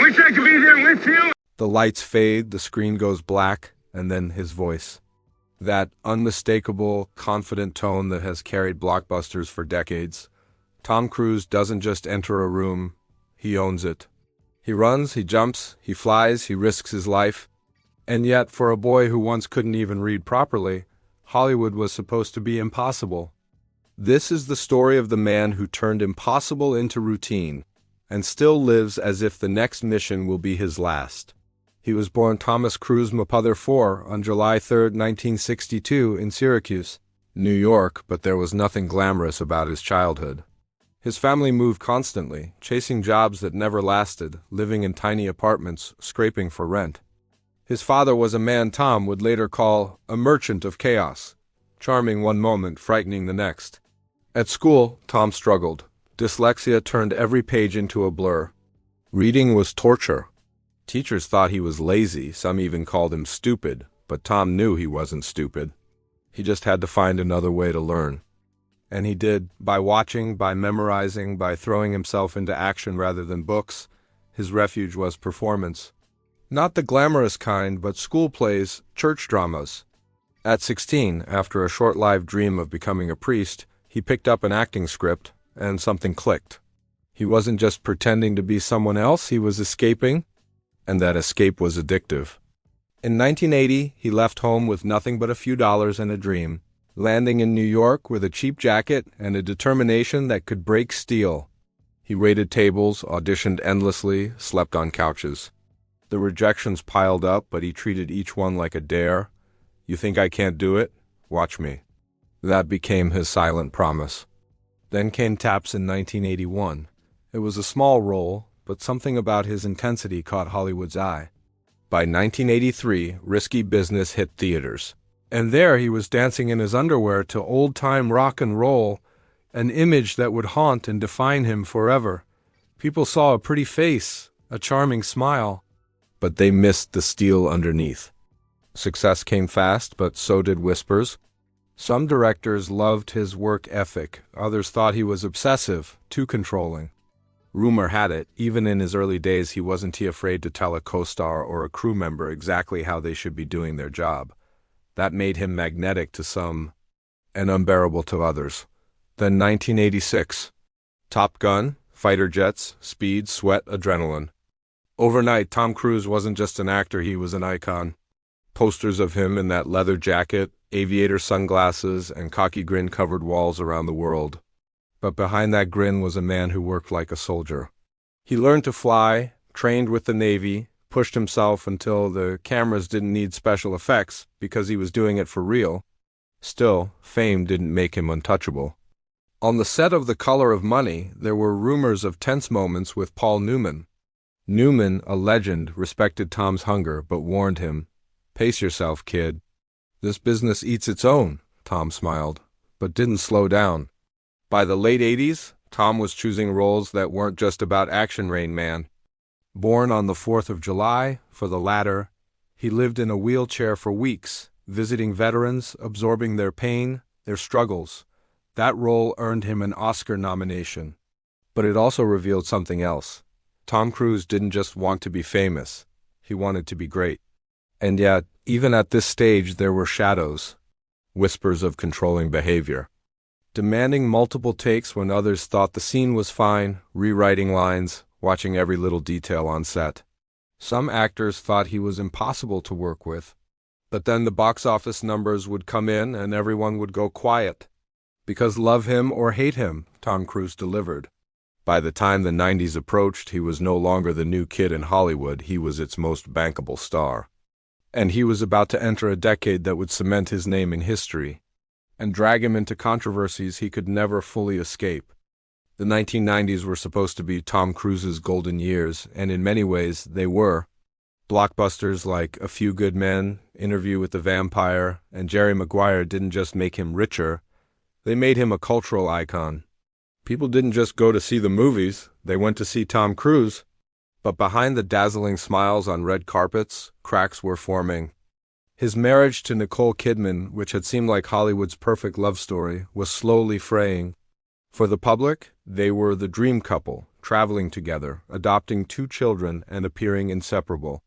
Wish I could be there with you. The lights fade, the screen goes black, and then his voice. That unmistakable, confident tone that has carried blockbusters for decades. Tom Cruise doesn't just enter a room, he owns it. He runs, he jumps, he flies, he risks his life. And yet, for a boy who once couldn't even read properly, Hollywood was supposed to be impossible. This is the story of the man who turned impossible into routine, and still lives as if the next mission will be his last. He was born Thomas Cruise Mapother IV on July 3, 1962, in Syracuse, New York, but there was nothing glamorous about his childhood. His family moved constantly, chasing jobs that never lasted, living in tiny apartments, scraping for rent. His father was a man Tom would later call a merchant of chaos, charming one moment, frightening the next. At school, Tom struggled. Dyslexia turned every page into a blur. Reading was torture. Teachers thought he was lazy, some even called him stupid, but Tom knew he wasn't stupid. He just had to find another way to learn. And he did, by watching, by memorizing, by throwing himself into action rather than books. His refuge was performance. Not the glamorous kind, but school plays, church dramas. At 16, after a short-lived dream of becoming a priest, he picked up an acting script, and something clicked. He wasn't just pretending to be someone else, he was escaping, and that escape was addictive. In 1980, he left home with nothing but a few dollars and a dream, landing in New York with a cheap jacket and a determination that could break steel. He waited tables, auditioned endlessly, slept on couches. The rejections piled up, but he treated each one like a dare. You think I can't do it? Watch me. That became his silent promise. Then came Taps in 1981. It was a small role, but something about his intensity caught Hollywood's eye. By 1983, Risky Business hit theaters. And there he was dancing in his underwear to old-time rock and roll, an image that would haunt and define him forever. People saw a pretty face, a charming smile, but they missed the steel underneath. Success came fast, but so did whispers. Some directors loved his work ethic, others thought he was obsessive, too controlling. Rumor had it, even in his early days, he wasn't afraid to tell a co-star or a crew member exactly how they should be doing their job. That made him magnetic to some, and unbearable to others. Then 1986. Top Gun, fighter jets, speed, sweat, adrenaline. Overnight, Tom Cruise wasn't just an actor, he was an icon. Posters of him in that leather jacket, aviator sunglasses, and cocky grin covered walls around the world. But behind that grin was a man who worked like a soldier. He learned to fly, trained with the Navy, pushed himself until the cameras didn't need special effects because he was doing it for real. Still, fame didn't make him untouchable. On the set of The Color of Money, there were rumors of tense moments with Paul Newman. Newman, a legend, respected Tom's hunger but warned him, "Pace yourself, kid. This business eats its own," Tom smiled, but didn't slow down. By the late 80s, Tom was choosing roles that weren't just about action, Rain Man. Born on the 4th of July, for the latter, he lived in a wheelchair for weeks, visiting veterans, absorbing their pain, their struggles. That role earned him an Oscar nomination. But it also revealed something else. Tom Cruise didn't just want to be famous, he wanted to be great. And yet, even at this stage, there were shadows, whispers of controlling behavior. Demanding multiple takes when others thought the scene was fine, rewriting lines, watching every little detail on set. Some actors thought he was impossible to work with, but then the box office numbers would come in and everyone would go quiet. Because love him or hate him, Tom Cruise delivered. By the time the 90s approached, he was no longer the new kid in Hollywood, he was its most bankable star. And he was about to enter a decade that would cement his name in history, and drag him into controversies he could never fully escape. The 1990s were supposed to be Tom Cruise's golden years, and in many ways, they were. Blockbusters like A Few Good Men, Interview with the Vampire, and Jerry Maguire didn't just make him richer, they made him a cultural icon. People didn't just go to see the movies, they went to see Tom Cruise. But behind the dazzling smiles on red carpets, cracks were forming. His marriage to Nicole Kidman, which had seemed like Hollywood's perfect love story, was slowly fraying. For the public, they were the dream couple, traveling together, adopting 2 children, and appearing inseparable.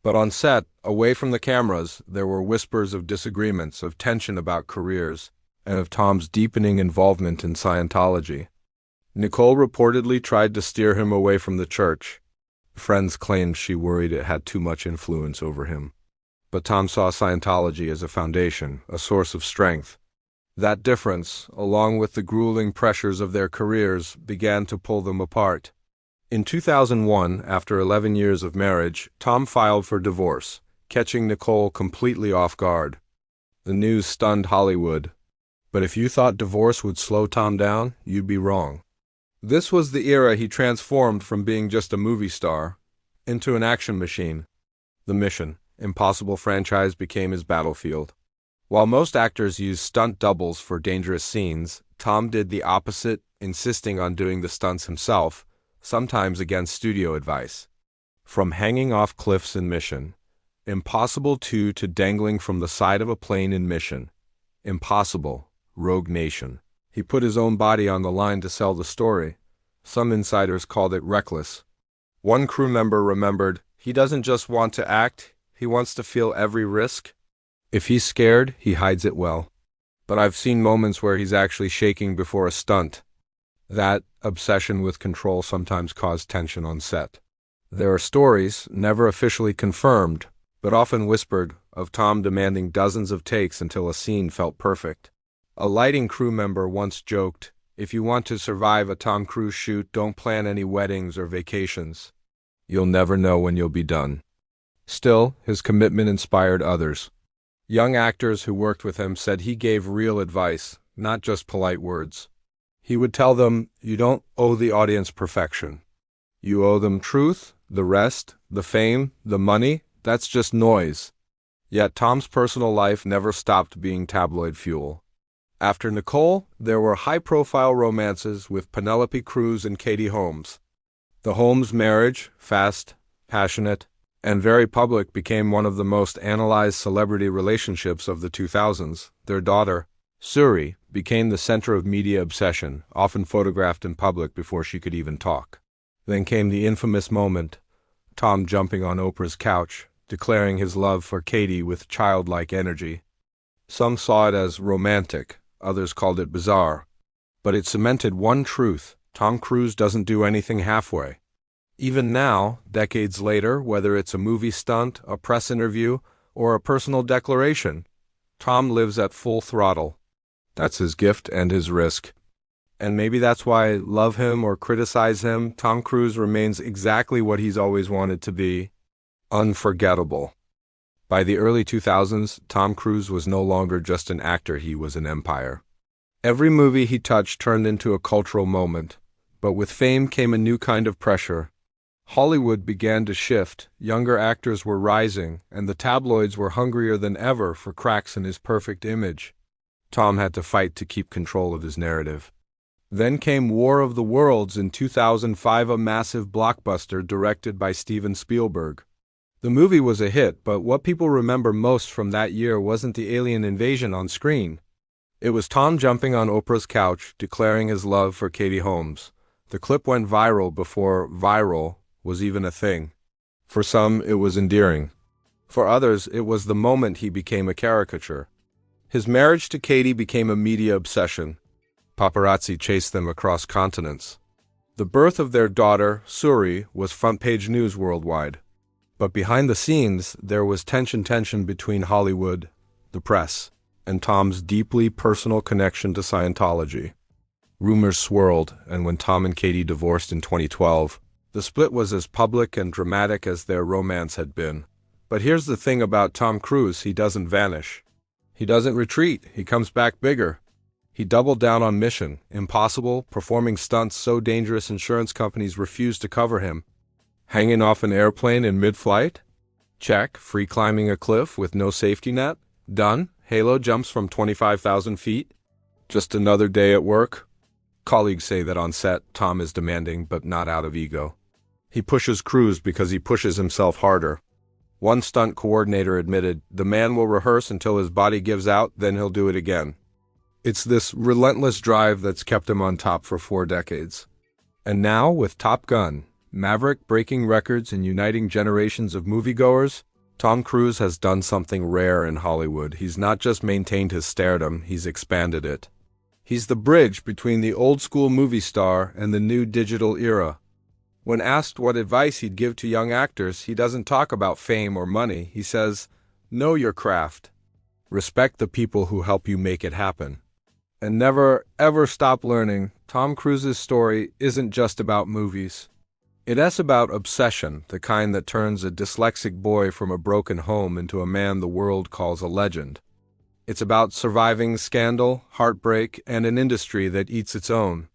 But on set, away from the cameras, there were whispers of disagreements, of tension about careers, and of Tom's deepening involvement in Scientology. Nicole reportedly tried to steer him away from the church. Friends claimed she worried it had too much influence over him. But Tom saw Scientology as a foundation, a source of strength. That difference, along with the grueling pressures of their careers, began to pull them apart. In 2001, after 11 years of marriage, Tom filed for divorce, catching Nicole completely off guard. The news stunned Hollywood. But if you thought divorce would slow Tom down, you'd be wrong. This was the era he transformed from being just a movie star into an action machine. The Mission Impossible franchise became his battlefield. While most actors use stunt doubles for dangerous scenes, Tom did the opposite, insisting on doing the stunts himself, sometimes against studio advice. From hanging off cliffs in Mission Impossible 2 to dangling from the side of a plane in Mission Impossible Rogue Nation, he put his own body on the line to sell the story. Some insiders called it reckless. One crew member remembered, "He doesn't just want to act, he wants to feel every risk. If he's scared, he hides it well." But I've seen moments where he's actually shaking before a stunt. That obsession with control sometimes caused tension on set. There are stories, never officially confirmed, but often whispered, of Tom demanding dozens of takes until a scene felt perfect. A lighting crew member once joked, "If you want to survive a Tom Cruise shoot, don't plan any weddings or vacations. You'll never know when you'll be done." Still, his commitment inspired others. Young actors who worked with him said he gave real advice, not just polite words. He would tell them, "You don't owe the audience perfection. You owe them truth, the rest, the fame, the money, that's just noise." Yet Tom's personal life never stopped being tabloid fuel. After Nicole, there were high-profile romances with Penelope Cruz and Katie Holmes. The Holmes marriage, fast, passionate, and very public, became one of the most analyzed celebrity relationships of the 2000s. Their daughter, Suri, became the center of media obsession, often photographed in public before she could even talk. Then came the infamous moment, Tom jumping on Oprah's couch, declaring his love for Katie with childlike energy. Some saw it as romantic, others called it bizarre. But it cemented one truth: Tom Cruise doesn't do anything halfway. Even now, decades later, whether it's a movie stunt, a press interview, or a personal declaration, Tom lives at full throttle. That's his gift and his risk. And maybe that's why, love him or criticize him, Tom Cruise remains exactly what he's always wanted to be: unforgettable. By the early 2000s, Tom Cruise was no longer just an actor, he was an empire. Every movie he touched turned into a cultural moment. But with fame came a new kind of pressure. Hollywood began to shift, younger actors were rising, and the tabloids were hungrier than ever for cracks in his perfect image. Tom had to fight to keep control of his narrative. Then came War of the Worlds in 2005, a massive blockbuster directed by Steven Spielberg. The movie was a hit, but what people remember most from that year wasn't the alien invasion on screen. It was Tom jumping on Oprah's couch, declaring his love for Katie Holmes. The clip went viral before viral was even a thing. For some, it was endearing. For others, it was the moment he became a caricature. His marriage to Katie became a media obsession. Paparazzi chased them across continents. The birth of their daughter, Suri, was front-page news worldwide. But behind the scenes, there was tension between Hollywood, the press, and Tom's deeply personal connection to Scientology. Rumors swirled, and when Tom and Katie divorced in 2012, the split was as public and dramatic as their romance had been. But here's the thing about Tom Cruise: he doesn't vanish. He doesn't retreat, he comes back bigger. He doubled down on Mission Impossible, performing stunts so dangerous insurance companies refused to cover him. Hanging off an airplane in mid-flight? Check. Free climbing a cliff with no safety net? Done. Halo jumps from 25,000 feet? Just another day at work? Colleagues say that on set, Tom is demanding, but not out of ego. He pushes Cruise because he pushes himself harder. One stunt coordinator admitted, "The man will rehearse until his body gives out, then he'll do it again." It's this relentless drive that's kept him on top for 4 decades. And now, with Top Gun, Maverick breaking records and uniting generations of moviegoers, Tom Cruise has done something rare in Hollywood. He's not just maintained his stardom, he's expanded it. He's the bridge between the old-school movie star and the new digital era. When asked what advice he'd give to young actors, he doesn't talk about fame or money. He says, "Know your craft. Respect the people who help you make it happen. And never, ever stop learning." Tom Cruise's story isn't just about movies. It's about obsession, the kind that turns a dyslexic boy from a broken home into a man the world calls a legend. It's about surviving scandal, heartbreak, and an industry that eats its own.